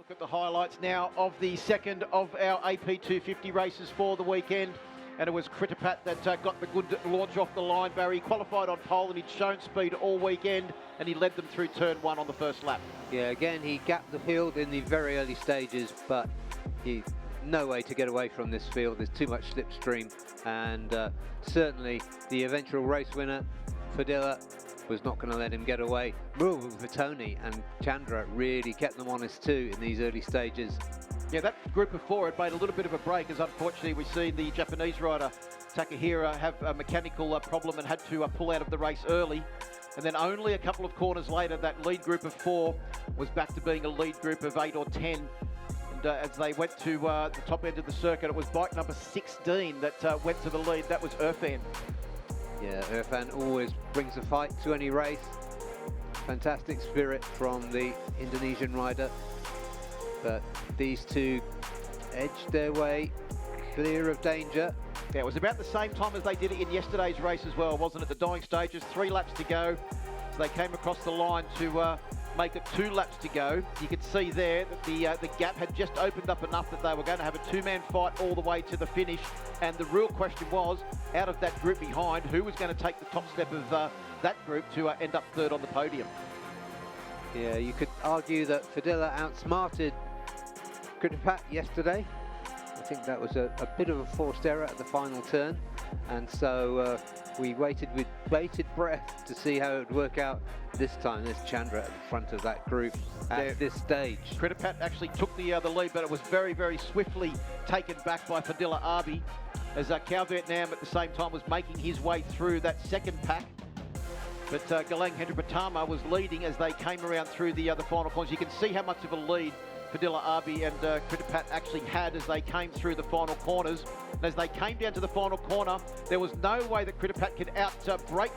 Look at the highlights now of the second of our AP250 races for the weekend. And it was Critterpat that got the good launch off the line. Barry qualified on pole and he'd shown speed all weekend and he led them through turn one on the first lap. Yeah, again, he gapped the field in the very early stages, but he no way to get away from this field. There's too much slipstream, and certainly the eventual race winner, Fadilla, was not going to let him get away. Vitoni and Chandra really kept them honest too in these early stages. Yeah, that group of four had made a little bit of a break, as unfortunately we see the Japanese rider Takahira have a mechanical problem and had to pull out of the race early. And then only a couple of corners later, that lead group of four was back to being a lead group of 8 or 10. And as they went to the top end of the circuit, it was bike number 16 that went to the lead. That was Irfan. Yeah, Irfan always brings a fight to any race. Fantastic spirit from the Indonesian rider. But these two edged their way clear of danger. Yeah, it was about the same time as they did it in yesterday's race as well, wasn't it? The dying stages, 3 laps to go. So they came across the line to make it 2 laps to go. You could see there that the gap had just opened up enough that they were going to have a 2-man fight all the way to the finish. And the real question was, out of that group behind, who was going to take the top step of that group to end up third on the podium? Yeah, you could argue that Fadilla outsmarted Critterpat yesterday. I think that was a bit of a forced error at the final turn, and so we waited with bated breath to see how it would work out this time. There's Chandra at the front of that group at this stage. Critterpat actually took the lead, but it was very, very swiftly taken back by Fadilla Abi, as Cal Vietnam at the same time was making his way through that second pack. But Galang Hendra was leading as they came around through the final corners. You can see how much of a lead Fadilla Abi and Critterpat actually had as they came through the final corners. And as they came down to the final corner, there was no way that Critterpat could outbrake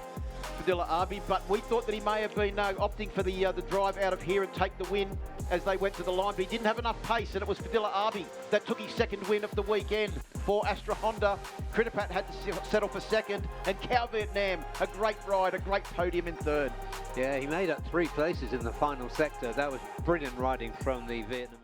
Fadilla Abi, but we thought that he may have been opting for the drive out of here and take the win as they went to the line, but he didn't have enough pace, and it was Fadilla Abi that took his second win of the weekend for Astra Honda. Critterpat had to settle for second, and Cal Vietnam, a great ride, a great podium in third. Yeah, he made up 3 places in the final sector. That was brilliant riding from the Vietnam.